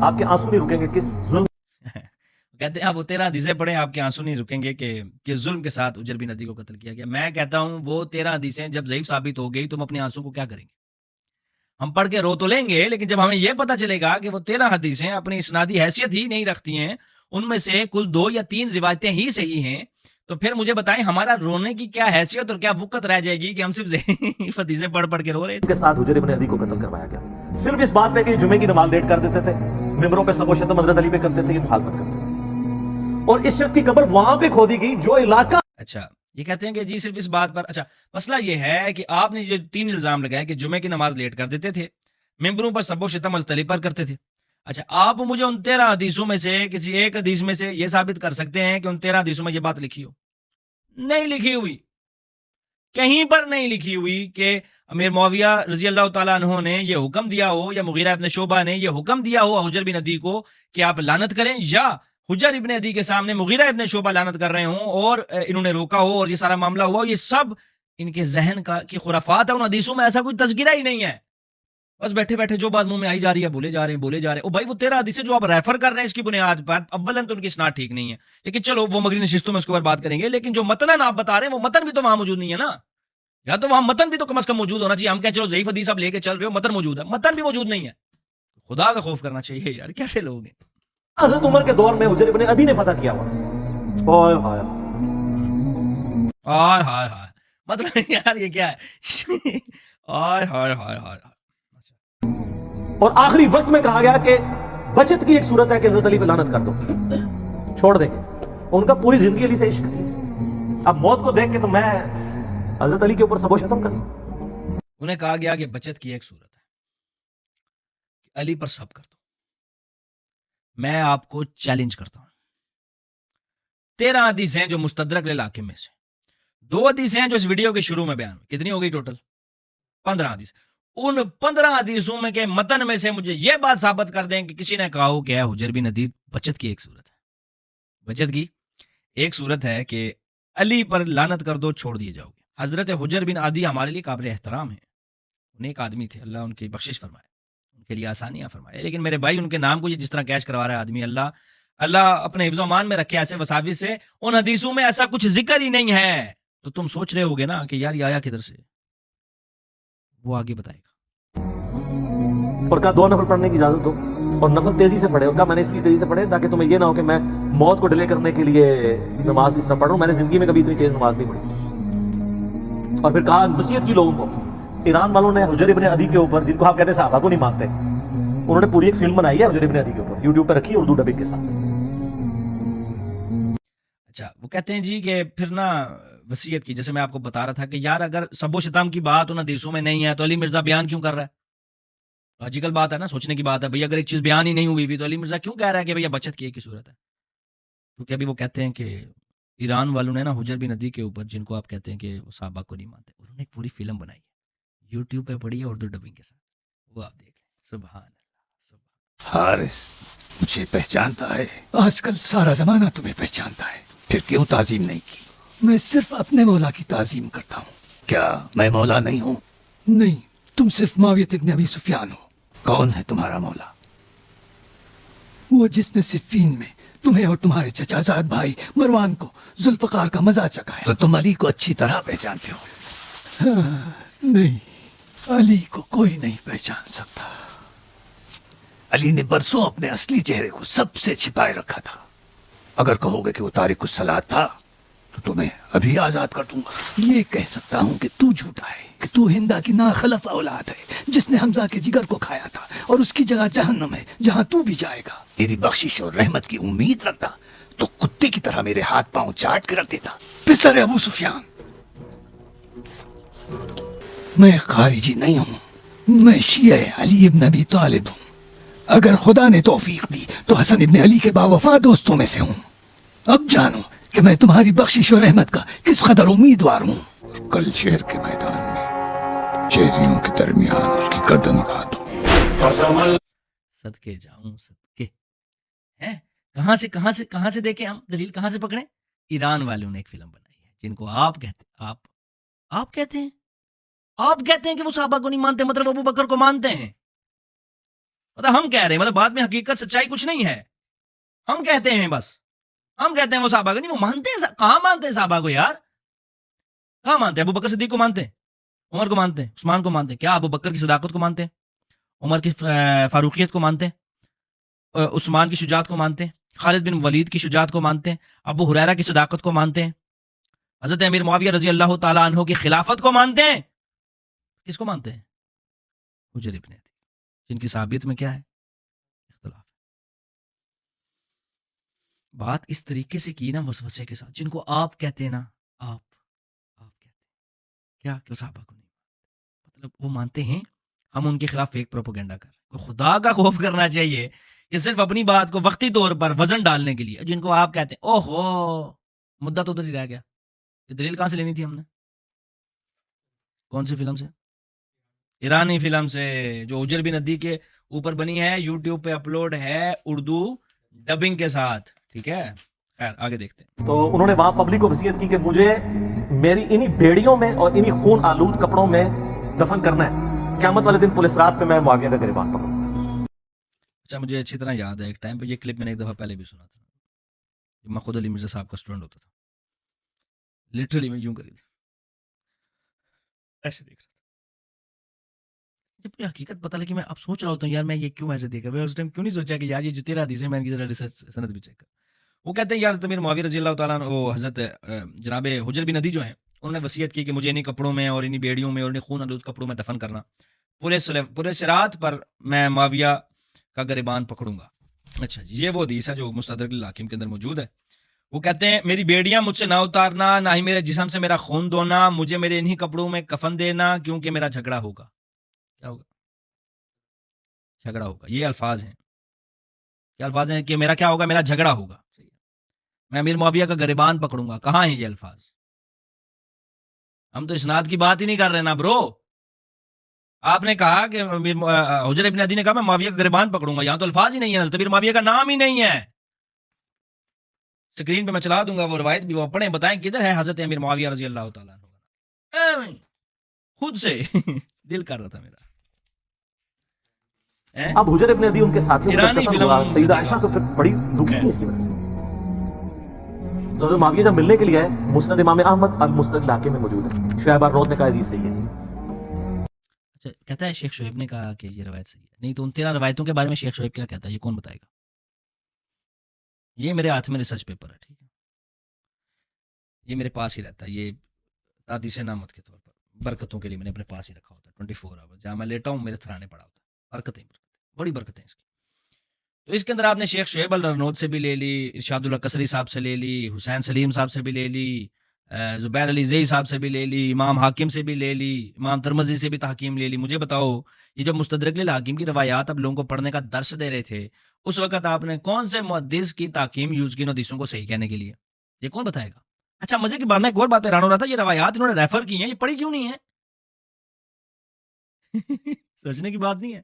آپ کے آنسو نہیں رکیں گے کس ظلم کہتے ہیں آپ وہ 13 حدیثیں پڑھیں آپ کے آنسو نہیں رکیں گے کہ کس ظلم کے ساتھ اجر بن عدی کو قتل کیا گیا. میں کہتا ہوں وہ 13 حدیثیں جب ضعیف ثابت ہو گئی تم اپنے آنسو کو کیا کریں گے؟ ہم پڑھ کے رو تو لیں گے لیکن جب ہمیں یہ پتا چلے گا کہ وہ 13 حدیثیں اپنی اسنادی حیثیت ہی نہیں رکھتی ہیں, ان میں سے کل 2 یا 3 روایتیں ہی صحیح ہیں, تو پھر مجھے بتائیں ہمارا رونے کی کیا حیثیت اور کیا وقت رہ جائے گی کہ ہم صرف ضعیف حدیثیں پڑھ پڑھ کے رو رہے کے ساتھ حجر ابن عدی کو قتل کروایا گیا, صرف اس بات پہ کہ جمعے کی نماز لیٹ کر دیتے تھے, ممبروں پہ سب و شتم حضرت علی پہ کرتے تھے, یہ مخالفت کرتے تھے, اور اس شخص کی قبر وہاں پہ کھودی گئی جو علاقہ. اچھا یہ کہتے ہیں کہ جی صرف اس بات پر. اچھا مسئلہ یہ ہے کہ آپ نے جو 3 الزام لگائے کہ جمعے کی نماز لیٹ کر دیتے تھے, ممبروں پر سب و شتم حضرت علی پر کرتے تھے. اچھا آپ مجھے ان 13 حدیثوں میں سے کسی ایک حدیث میں سے یہ ثابت کر سکتے ہیں کہ ان 13 حدیثوں میں یہ بات لکھی ہو؟ نہیں لکھی ہوئی, کہیں پر نہیں لکھی ہوئی کہ امیر معاویہ رضی اللہ تعالیٰ عنہ نے یہ حکم دیا ہو یا مغیرہ ابن شعبہ نے یہ حکم دیا ہو حجر بن عدی کو کہ آپ لعنت کریں, یا حجر ابن عدی کے سامنے مغیرہ ابن شعبہ لعنت کر رہے ہوں اور انہوں نے روکا ہو اور یہ سارا معاملہ ہوا. یہ سب ان کے ذہن کی خرافات ہے, ان حدیثوں میں ایسا کوئی تذکرہ ہی نہیں ہے. بس بیٹھے بیٹھے جو بات منہ میں آئی جا رہی ہے بولے جا رہے ہیں. او بھائی وہ 13 حدیثیں جو آپ ریفر کر رہے ہیں اس کی بنیاد پر اولاً تو ان کی اسناد ٹھیک نہیں ہے, لیکن چلو وہ مغربی نشستوں میں اس کے اوپر بات کریں گے. لیکن جو متن آپ بتا رہے ہیں وہ متن بھی تو وہاں موجود نہیں ہے نا, یا تو وہاں متن بھی تو کم از کم موجود ہونا چاہیے. ہم کہیں چلو ضعیف حدیث آپ لے کے چل رہے ہو, متن موجود ہے, متن بھی موجود نہیں ہے. خدا کا خوف کرنا چاہیے یار, کیسے لوگ ہیں. حضرت عمر کے دور میں حجر ابن عدی نے فتح کیا ہوا تھا. اوئے ہائے ہائے ہائے ہائے, مطلب یار یہ کیا ہے؟ ہائے ہائے ہائے ہائے. اور آخری وقت میں کہا گیا کہ بچت کی ایک صورت ہے کہ حضرت علی پہ لعنت کر دو, چھوڑ دیں گے. ان کا پوری زندگی علی سے عشق تھی. اب موت کو دیکھ کے تو میں حضرت علی کے اوپر سب و شتم کر دوں. انہیں کہا گیا کہ بچت کی ایک صورت ہے کہ علی پر سب کر دو. میں آپ کو چیلنج کرتا ہوں, 13 حدیثیں جو مستدرک للحاکم میں سے, 2 حدیثیں جو اس ویڈیو کے شروع میں بیان, کتنی ہو گئی ٹوٹل؟ 15 حدیث. ان 15 حدیثوں میں کے متن میں سے مجھے یہ بات ثابت کر دیں کہ کسی نے کہا ہو کہ حجر بن عدی بچت کی ایک صورت ہے. بچت کی ایک صورت ہے کہ علی پر لعنت کر دو, چھوڑ دیے جاؤ گے. حضرت حجر بن عدی ہمارے لیے قابل احترام ہے, نیک آدمی تھے, اللہ ان کی بخشش فرمائے, ان کے لیے آسانیاں فرمائے. لیکن میرے بھائی ان کے نام کو یہ جس طرح کیش کروا رہا ہے آدمی, اللہ اپنے حفظ و امان میں رکھے ایسے وساوس سے. ان حدیثوں میں ایسا کچھ ذکر ہی نہیں ہے. تو تم سوچ رہے ہوگے نا کہ یار یہ آیا کدھر سے, وہ آگے بتائے گا. اور کہا 2 نفل پڑھنے کی اجازت دو, اور نفل تیزی سے پڑھے. اور کہا میں نے اس لیے تیزی سے پڑھے تاکہ تمہیں یہ نہ ہو کہ میں موت کو ڈیلے کرنے کے لیے نماز اس طرح پڑھوں. میں نے زندگی میں کبھی اتنی تیز نماز نہیں پڑھی. اور پھر کہا وصیت کی لوگوں کو. ایران والوں نے حجر ابن عدی کے اوپر, جن کو آپ کہتے ہیں صحابہ کو نہیں مانتے, انہوں نے پوری ایک فلم بنائی ہے حجر ابن عدی کے اوپر, یوٹیوب پہ رکھی اردو ڈبنگ کے ساتھ. اچھا وہ کہتے ہیں جی کہ پھر نا وصیت کی, جیسے میں آپ کو بتا رہا تھا کہ یار اگر سب و شتم کی بات ان حدیثوں میں نہیں ہے تو علی مرزا بیان کیوں کر رہا ہے؟ لاجیکل بات ہے نا, سوچنے کی بات ہے. بھئی اگر ایک چیز بیان ہی نہیں ہوئی تو علی مرزا کیوں کہہ رہا ہے کہ بھئی بچت کی ایک ہی صورت ہے؟ کیونکہ ابھی وہ کہتے ہیں کہ ایران والوں نے نا حجر بن عدی کے اوپر, جن کو آپ کہتے ہیں کہ وہ صحابہ کو نہیں مانتے, انہوں نے ایک پوری فلم بنائی ہے, یوٹیوب پہ پڑی ہے اردو ڈبنگ کے ساتھ, وہ آپ دیکھ لیں. سبحان اللہ. حارث مجھے پہچانتا ہے, آج کل سارا زمانہ تمہیں پہچانتا ہے, پھر کیوں تعظیم نہیں کی؟ میں صرف اپنے مولا کی تعظیم کرتا ہوں. کیا میں مولا نہیں ہوں؟ نہیں, تم صرف معاویہ ابن ابی سفیان ہو. کون ہے تمہارا مولا؟ وہ جس نے صفین میں تمہیں اور تمہارے چچا زاد بھائی مروان کو ذوالفقار کا مزہ چکھا ہے. تو تم علی کو اچھی طرح پہچانتے ہو. نہیں, علی کو کوئی نہیں پہچان سکتا. علی نے برسوں اپنے اصلی چہرے کو سب سے چھپائے رکھا تھا. اگر کہو گے کہ وہ تارک الصلاۃ تھا تو تمہیں ابھی آزاد کر دوں گا. یہ کہہ سکتا ہوں کہ تو جھوٹا ہے, کہ تو ہندا کی ناخلف اولاد ہے جس نے حمزہ کے جگر کو کھایا تھا, اور اس کی جگہ جہنم ہے جہاں تو بھی جائے گا. میری بخشش اور رحمت کی امید رکھتا تو کتے کی طرح میرے ہاتھ پاؤں چاٹ کے رکھ دیتا. پسر ابو سفیان, میں خارجی نہیں ہوں, میں شیعہ علی ابن ابی طالب ہوں. اگر خدا نے توفیق دی تو حسن ابن علی کے باوفا دوستوں میں سے ہوں. اب جانو کہ میں تمہاری بخشش و رحمت کا کس قدر امیدوار ہوں. اور کل شہر کے میدان میں شہریوں کے درمیان اس کی گردن اڑا دوں. صدقے جاؤں صدقے. کہاں سے دیکھیں ہم دلیل, کہاں سے پکڑیں؟ ایران والوں نے ایک فلم بنائی ہے جن کو آپ کہتے ہیں کہ وہ صحابہ کو نہیں مانتے, مطلب ابو بکر کو مانتے ہیں. مطلب ہم کہہ رہے ہیں، مطلب بعد میں حقیقت سچائی کچھ نہیں ہے، ہم کہتے ہیں بس، ہم کہتے ہیں وہ صحابہ کو نہیں، وہ مانتے ہیں، کہاں مانتے ہیں صحابہ کو یار، کہاں مانتے ہیں؟ ابو بکر صدیق کو مانتے ہیں، عمر کو مانتے ہیں، عثمان کو مانتے ہیں، کیا ابو بکر کی صداقت کو مانتے ہیں، عمر کی فاروقیت کو مانتے ہیں، عثمان کی شجاعت کو مانتے ہیں، خالد بن ولید کی شجاعت کو مانتے ہیں، ابو ہریرہ کی صداقت کو مانتے ہیں، حضرت امیر معاویہ رضی اللہ تعالیٰ عنہ کی خلافت کو مانتے ہیں، کس کو مانتے ہیں؟ حجر ابن عدی، جن کی صحابیت میں کیا ہے؟ اختلاف۔ بات اس طریقے سے کی نا وسوسے کے ساتھ، جن کو آپ کہتے ہیں نا، آپ کہتے ہیں کیا کہ صحابہ کو نہیں، مطلب وہ مانتے ہیں ہم ان کے خلاف فیک پروپیگنڈا کر رہے ہیں۔ خدا کا خوف کرنا چاہیے کہ صرف اپنی بات کو وقتی طور پر وزن ڈالنے کے لیے، جن کو آپ کہتے ہیں اوہو مدعا تو ادھر ہی رہ گیا، یہ دلیل کہاں سے لینی تھی ہم نے؟ کون سی فلم سے؟ ایرانی فلم سے، جو حجر بن عدی کے اوپر بنی ہے، یوٹیوب پہ اپلوڈ ہے اردو ڈبنگ کے ساتھ، ٹھیک ہے؟ خیر آگے دیکھتے ہیں۔ تو انہوں نے وہاں پبلک کو وصیت کی کہ مجھے میری انہی بیڑیوں میں اور انہی خون آلود کپڑوں میں دفن کرنا ہے، قیامت والے دن پولیس رات پہ میں معاویہ کا گریبان پکڑوں گا۔ اچھا مجھے اچھی طرح یاد ہے، ایک ٹائم پہ یہ کلپ میں نے ایک دفعہ پہلے بھی سنا تھا، جب میں خود علی مرزا صاحب کا اسٹوڈنٹ ہوتا تھا، لٹرلی میں یوں کری تھی، ایسے دیکھ رہا تھا، جب مجھے حقیقت پتہ لگی، میں اب سوچ رہا ہوتا ہوں یار میں یہ کیوں ایسے دیکھا، میں اس ٹائم کیوں نہیں سوچا کہ یار یہ جو تیرا حدیث ہے میں ان کی ذرا ریسرچ سند بھی چیک کر۔ وہ کہتے ہیں یار حضرت امیر معاویہ رضی اللہ تعالیٰ عنہ، وہ حضرت جناب حجر بن عدی جو ہیں، انہوں نے وصیت کی کہ مجھے انہی کپڑوں میں اور انہی بیڑیوں میں اور انہی خون آلود کپڑوں میں دفن کرنا، پورے صراط پر میں معاویہ کا گریبان پکڑوں گا۔ اچھا جی، یہ وہ حدیث ہے جو مستدرک الحاکم کے اندر موجود ہے۔ وہ کہتے ہیں میری بیڑیاں مجھ سے نہ اتارنا، نہ ہی میرے جسم سے میرا خون دھونا، مجھے میرے انہی کپڑوں میں کفن دینا، کیونکہ میرا جھگڑا ہوگا۔ کیا ہوگا؟ جھگڑا ہوگا، یہ الفاظ ہیں، کیا الفاظ ہیں کہ میرا کیا ہوگا؟ میرا جھگڑا ہوگا، میں امیر معاویہ کا گریبان پکڑوں گا۔ کہاں ہیں یہ الفاظ؟ ہم تو اسناد کی بات ہی نہیں کر رہے نا برو، آپ نے کہا کہ حجر ابن عدی نے کہا میں معاویہ کا گریبان پکڑوں گا، یہاں تو الفاظ ہی نہیں ہے، حضرت امیر معاویہ کا نام ہی نہیں ہے۔ سکرین پہ میں چلا دوں گا وہ روایت بھی، وہ پڑھیں، بتائیں کدھر ہے حضرت امیر معاویہ رضی اللہ تعالیٰ عنہ؟ خود سے دل کر رہا تھا میرا۔ اب حجر ابن عدی ان کے ساتھیوں کے ایرانی قتل فلم ہوا، سیدہ عائشہ تو پھر بڑی دکھی تھی اس کی وجہ سے۔ تو حضرت معاویہ جب ملنے کے لیے آئے، مسند امام احمد المسند الحاکم میں موجود ہے، شعیب الروت نے کہا حدیث صحیح ہے۔ اچھا کہتا ہے شیخ شعیب نے کہا کہ یہ روایت صحیح ہے، نہیں تو ان 13 روایتوں کے بارے میں شیخ شعیب کیا کہتا ہے یہ کون بتائے گا؟ یہ میرے ہاتھ میں ریسرچ پیپر ہے، ٹھیک ہے، یہ میرے پاس ہی رہتا ہے، یہ حدیث نعمت کے طور پر برکتوں کے لیے میں نے اپنے پاس ہی رکھا ہوتا ہے 24 آور، جہاں میں لیٹا ہوں میرے تھرانے پڑا ہوتا ہے، برکتیں بڑی برکتیں اس کی۔ تو اس کے اندر آپ نے شیخ شعیب الرنود سے بھی لے لی، ارشاد اللہ قصری صاحب سے لے لی، حسین سلیم صاحب سے بھی لے لی، زبیر علی زئی صاحب سے بھی لے لی، امام حاکم سے بھی لے لی، امام ترمذی سے بھی تحکیم لے لی۔ مجھے بتاؤ یہ جو مستدرک للحاکم کی روایات اب لوگوں کو پڑھنے کا درس دے رہے تھے، اس وقت آپ نے کون سے محدث کی تحکیم یوز کی ان حدیثوں کو صحیح کہنے کے لیے؟ یہ کون بتائے گا؟ اچھا مزے کی بات، میں ایک اور بات پہ حیران ہو رہا تھا، یہ روایات انہوں نے ریفر کی ہیں، یہ پڑھی کیوں نہیں ہے؟ سوچنے کی بات نہیں ہے،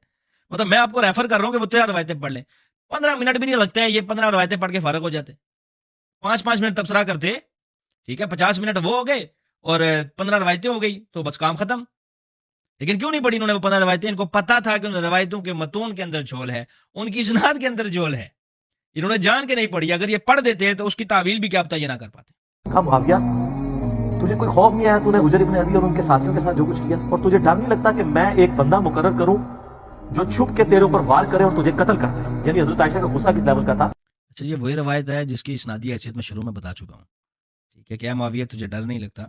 مطلب میں آپ کو ریفر کر رہا ہوں کہ وہ 13 روایتیں پڑھ لیں، 15 منٹ بھی نہیں لگتے ہیں، یہ 15 روایتیں پڑھ کے فارغ ہو جاتے، 5 منٹ تبصرہ کرتے، ٹھیک ہے، 50 منٹ وہ ہو گئے اور 15 روایتیں ہو گئی تو بس کام ختم۔ لیکن کیوں نہیں پڑھی انہوں نے وہ 15 روایتیں؟ ان کو پتا تھا کہ ان روایتوں کے متون کے اندر جھول ہے، ان کی اسناد کے اندر جھول ہے، انہوں نے جان کے نہیں پڑھی، اگر یہ پڑھ دیتے تو اس کی تعویل بھی کیا پتہ یہ نہ کر پاتے۔ کہا معاویہ تجھے کوئی خوف نہیں آیا؟ تو نے حجر ابن عدی اور ان کے ساتھیوں کے ساتھ جو کچھ کیا، اور تجھے ڈر نہیں لگتا کہ میں ایک بندہ مقرر کروں جو چھپ کے تیرے اوپر وار کرے اور تجھے قتل کر دے؟ یعنی حضرت عائشہ کا غصہ کس لیول کا تھا؟ اچھا یہ وہی روایت ہے جس کی اسنادی حیثیت میں شروع میں بتا چکا ہوں، ٹھیک ہے، کیا معاویہ تجھے ڈر نہیں لگتا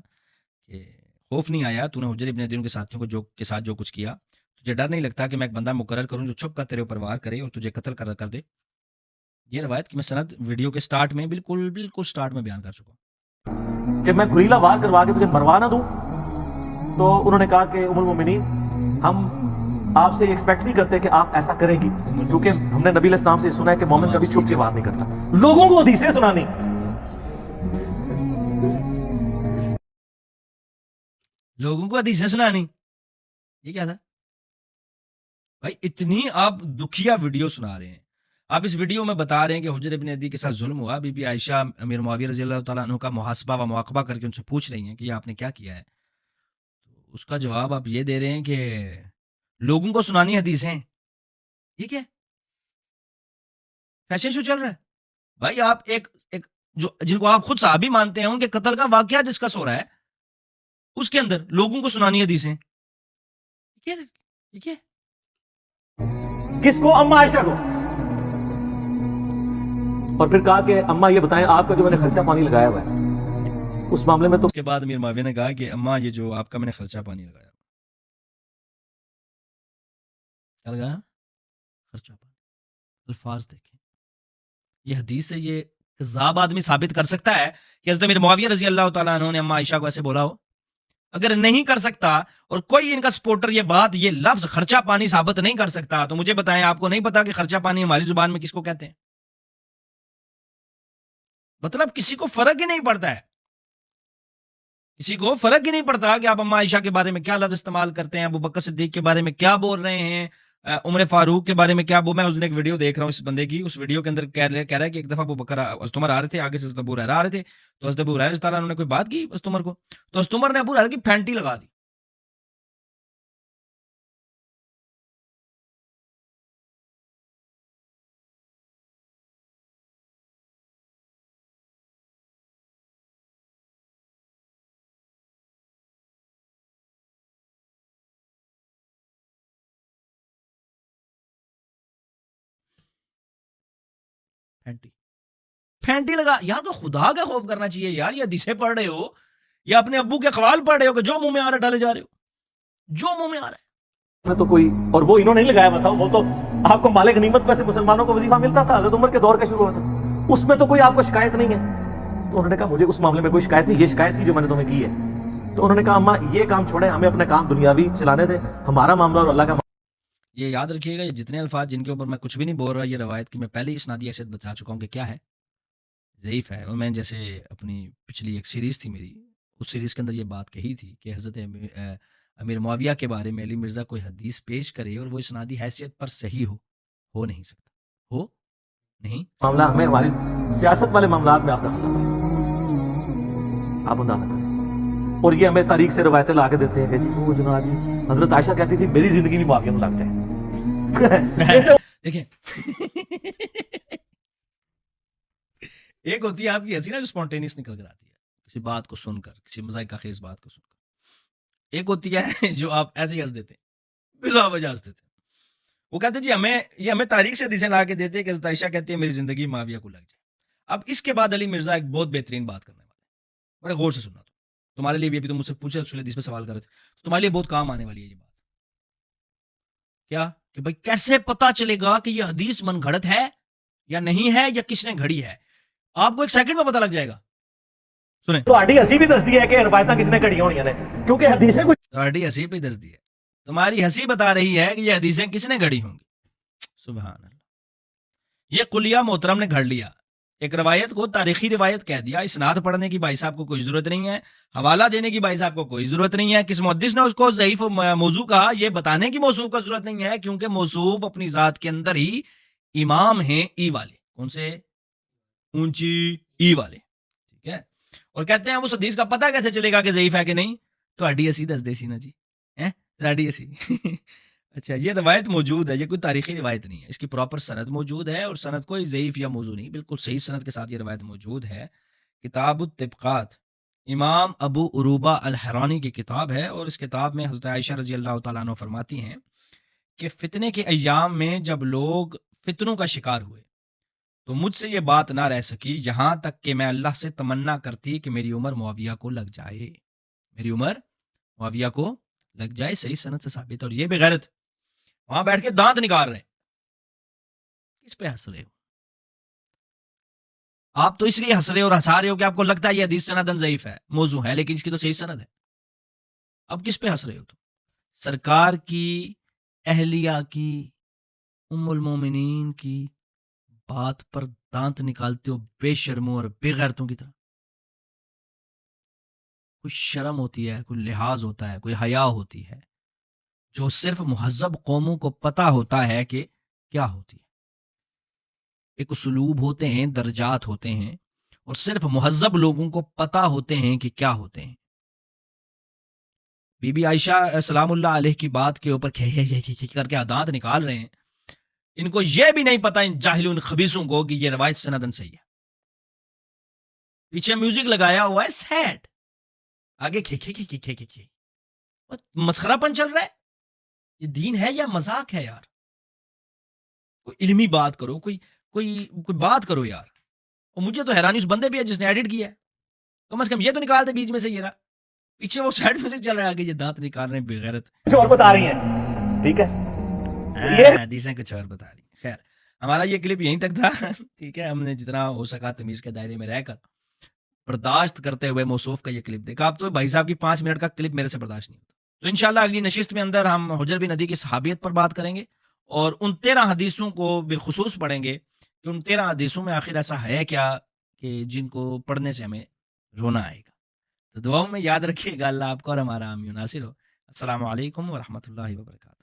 کہ خوف نہیں آیا، تو نے حجر ابن عدی کے ساتھیوں کو کے ساتھ جو کچھ کیا، تجھے ڈر نہیں لگتا کہ میں ایک بندہ مقرر کروں جو چھپ کر تیرے اوپر وار کرے اور تجھے قتل کر دے؟ یہ روایت کی میں سند ویڈیو کے سٹارٹ میں بالکل سٹارٹ میں بیان کر چکا ہوں کہ میں گریلا وار کروا کے تجھے مروا نہ دوں؟ تو انہوں نے کہا کہ ام المومنین ہم آپ سے ایکسپیکٹ نہیں کرتے کہ آپ ایسا کریں گی، کیونکہ ہم نے نبی علیہ السلام سے سنا ہے کہ مومن کبھی چھپ کے بات نہیں کرتا۔ لوگوں کو حدیثیں سنانی، لوگوں کو حدیثیں سنانی، یہ کیا تھا بھائی؟ اتنی آپ دکھیا ویڈیو سنا رہے ہیں، آپ اس ویڈیو میں بتا رہے ہیں کہ حجر ابن عدی کے ساتھ ظلم ہوا، بی بی عائشہ امیر معاویہ رضی اللہ تعالیٰ عنہ کا محاسبہ و مواقبہ کر کے ان سے پوچھ رہی ہیں کہ یہ آپ نے کیا کیا ہے، تو اس کا جواب آپ یہ دے رہے ہیں کہ لوگوں کو سنانی حدیثیں۔ یہ کیا ہے؟ فیشن شو چل رہا ہے بھائی. آپ ایک جو جن کو آپ خود صحابی مانتے ہیں ان کے قتل کا واقعہ ڈسکس ہو رہا ہے, اس کے اندر لوگوں کو سنانی حدیثیں. یہ کیا ہے؟ کس کو؟ اما عائشہ کو. اور پھر کہا کہ اما یہ بتائیں آپ کا جو میں نے خرچہ پانی لگایا ہوا ہے اس معاملے میں تو اس کے بعد امیر معاویہ نے کہا کہ اماں یہ جو آپ کا میں نے خرچہ پانی لگایا, کیا لگایا؟ خرچہ پانی. الفاظ دیکھیں, یہ حدیث سے یہ کذاب آدمی ثابت کر سکتا ہے کہ حضرت امیر معاویہ رضی اللہ تعالیٰ عنہ نے اماں عائشہ کو ایسے بولا ہو؟ اگر نہیں کر سکتا اور کوئی ان کا سپورٹر یہ بات یہ لفظ خرچہ پانی ثابت نہیں کر سکتا تو مجھے بتائیں, آپ کو نہیں پتا کہ خرچہ پانی ہماری زبان میں کس کو کہتے ہیں؟ مطلب کسی کو فرق ہی نہیں پڑتا ہے, کسی کو فرق ہی نہیں پڑتا کہ آپ اماں عائشہ کے بارے میں کیا لفظ استعمال کرتے ہیں, ابو بکر صدیق کے بارے میں کیا بول رہے ہیں, عمر فاروق کے بارے میں کیا بول. میں اس دن ایک ویڈیو دیکھ رہا ہوں اس بندے کی, اس ویڈیو کے اندر کہہ رہا ہے کہ ایک دفعہ ابو بکر حضرت عمر آ رہے تھے, آگے سے حضرت ابو ہریرہ آ رہے تھے, تو حضرت ابو ہریرہ تعالیٰ نے کوئی بات کی حضرت عمر کو, تو حضرت عمر نے ابو ہریرہ کی پھینٹی لگا دی. پھینٹی لگا. یار تو خدا کا خوف کرنا چاہیے یار, یہ حدیثیں پڑھ رہے ہو یا اپنے ابو کے اقوال پڑھ رہے ہو کہ جو منہ میں آ رہا ہے ڈالے جا رہے ہو, جو منہ میں آ رہا ہے. میں تو کوئی, اور وہ انہوں نے نہیں لگایا ہوا تھا, وہ تو آپ کو مالک غنیمت میں سے مسلمانوں کو وظیفہ ملتا تھا, حضرت عمر کے دور کا شروع ہوا تھا, اس میں تو کوئی آپ کو شکایت نہیں ہے. تو انہوں نے کہا مجھے اس معاملے میں کوئی شکایت نہیں, یہ شکایت تھی جو میں نے تمہیں کی ہے. تو انہوں نے کہا اماں یہ کام چھوڑیں, ہمیں اپنے کام دنیاوی چلانے دیں, ہمارا معاملہ اور اللہ کا یہ یاد رکھیے گا, یہ جتنے الفاظ جن کے اوپر میں کچھ بھی نہیں بول رہا, یہ روایت کی میں پہلے ہی اسنادی حیثیت بتا چکا ہوں کہ کیا ہے, ضعیف ہے. اور میں جیسے اپنی پچھلی ایک سیریز تھی میری, اس سیریز کے اندر یہ بات کہی تھی کہ حضرت امیر معاویہ کے بارے میں علی مرزا کوئی حدیث پیش کرے اور وہ اسنادی حیثیت پر صحیح ہو نہیں سکتا, ہو نہیں معاملہ, ہمیں ہماری سیاست والے معاملات میں آپ دخل نہ کریں, آپ اندازہ کریں. اور یہ ہمیں تاریخ سے روایتیں لا کے دیتے ہیں کہ جی وہ جناب جی حضرت عائشہ کہتی تھی میری زندگی میں معاویہ میں لگ جائے. دیکھیں ایک ہوتی ہے آپ کی ہنسی نا جو اسپونٹینیس نکل کر آتی ہے کسی بات کو سن کر, کسی مذائقہ خیز بات کو سن کر. ایک ہوتی ہے جو آپ ایسے ہی ہنس دیتے ہیں, بلا وجہ ہنس دیتے ہیں. وہ کہتے ہیں جی ہمیں تاریخ سے حدیثیں لا کے دیتے ہیں کہ حضرت عائشہ کہتی ہے میری زندگی معاویہ کو لگ جائے. اب اس کے بعد علی مرزا ایک بہت بہترین بات کرنے والے, بڑے غور سے سننا, تو تمہارے لیے بھی ابھی تم مجھ سے پوچھے حدیث پہ سوال کر رہے تھے, تو تمہارے لیے بہت کام آنے والی ہے یہ بات. کیا کہ بھائی کیسے پتا چلے گا کہ یہ حدیث من گھڑت ہے یا نہیں ہے یا کس نے گھڑی ہے؟ آپ کو ایک سیکنڈ میں پتا لگ جائے گا. سنیں, تو آڈی ہنسی بھی دستی ہے کہ روایتیں کس نے کڑی ہونی نے, کیونکہ حدیثیں کچھ تمہاری ہنسی پہ دس دی ہے, تمہاری ہنسی بتا رہی ہے کہ یہ حدیثیں کس نے گھڑی ہوں گی. سبحان اللہ. یہ قلیہ محترم نے گھڑ لیا, ایک روایت کو تاریخی روایت کہہ دیا, اسناد پڑھنے کی بھائی صاحب کو کوئی ضرورت نہیں ہے, حوالہ دینے کی بھائی صاحب کو کوئی ضرورت نہیں ہے, کس محدث نے اس کو ضعیف موضوع کہا یہ بتانے کی موصوف کا ضرورت نہیں ہے, کیونکہ موصوف اپنی ذات کے اندر ہی امام ہیں ای والے. کون سے؟ اونچی ای والے, ٹھیک ہے. اور کہتے ہیں اس حدیث کا پتہ کیسے چلے گا کہ ضعیف ہے کہ نہیں؟ تو ہڈی اسی دس دیسی نا جی, ہڈی اسی. اچھا, یہ روایت موجود ہے, یہ کوئی تاریخی روایت نہیں ہے, اس کی پراپر سند موجود ہے, اور سند کوئی ضعیف یا موضوع نہیں, بالکل صحیح سند کے ساتھ یہ روایت موجود ہے. کتاب الطبقات امام ابو عروبہ الحرانی کی کتاب ہے, اور اس کتاب میں حضرت عائشہ رضی اللہ تعالیٰ عنہ فرماتی ہیں کہ فتنے کے ایام میں جب لوگ فتنوں کا شکار ہوئے تو مجھ سے یہ بات نہ رہ سکی, یہاں تک کہ میں اللہ سے تمنا کرتی کہ میری عمر معاویہ کو لگ جائے, میری عمر معاویہ کو لگ جائے. صحیح سند سے ثابت. اور یہ بغیرت وہاں بیٹھ کے دانت نکال رہے ہیں, کس پہ ہنس رہے ہو آپ؟ تو اس لیے ہنس رہے ہو اور ہنسا رہے ہو کہ آپ کو لگتا ہے یہ حدیث سندن ضعیف ہے, موضوع ہے, لیکن اس کی تو صحیح سند ہے. اب کس پہ ہنس رہے ہو تم؟ سرکار کی, اہلیہ کی, ام المومنین کی بات پر دانت نکالتے ہو بے شرموں اور بے غیرتوں کی طرح. کوئی شرم ہوتی ہے, کوئی لحاظ ہوتا ہے, کوئی حیا ہوتی ہے, جو صرف مہذب قوموں کو پتا ہوتا ہے کہ کیا ہوتی ہے. ایک اسلوب ہوتے ہیں, درجات ہوتے ہیں, اور صرف مہذب لوگوں کو پتا ہوتے ہیں کہ کیا ہوتے ہیں. بی بی عائشہ سلام اللہ علیہ کی بات کے اوپر کر کے دانت نکال رہے ہیں, ان کو یہ بھی نہیں پتا ان جاہلون خبیثوں کو کہ یہ روایت سندن صحیح ہے. پیچھے میوزک لگایا ہوا ہے سیڈ, آگے کھے کھے کھے کھے کھے کھے کھے. مسخرہ پن چل رہا ہے. یہ دین ہے یا مذاق ہے یار؟ کوئی علمی بات کرو, کوئی بات کرو یار. اور مجھے تو حیرانی اس بندے پہ ہے جس نے ایڈٹ کیا ہے. کم از کم یہ تو نکال دے بیچ میں سے. یہ رہا پیچھے وہ سیڈ میوزک چل رہا ہے, آگے یہ دانت نکال رہے ہیں بغیرت. کچھ اور بتا رہی ہیں, ٹھیک ہے, حدیثیں کچھ اور بتا رہی. خیر, ہمارا یہ کلپ یہیں تک تھا. ٹھیک ہے, ہم نے جتنا ہو سکا تمیز کے دائرے میں رہ کر برداشت کرتے ہوئے موصوف کا یہ کلپ دیکھا. اب تو بھائی صاحب کی 5 منٹ کا کلپ میرے سے برداشت نہیں ہوتا. تو انشاءاللہ اگلی نشست میں اندر ہم حجر بن عدی کی صحابیت پر بات کریں گے اور ان 13 حدیثوں کو بالخصوص پڑھیں گے کہ ان 13 حدیثوں میں آخر ایسا ہے کیا کہ جن کو پڑھنے سے ہمیں رونا آئے گا. تو دعاؤں میں یاد رکھیے گا. اللہ آپ کو اور ہمارا حامی و ناصر ہو. السلام علیکم ورحمۃ اللہ وبرکاتہ.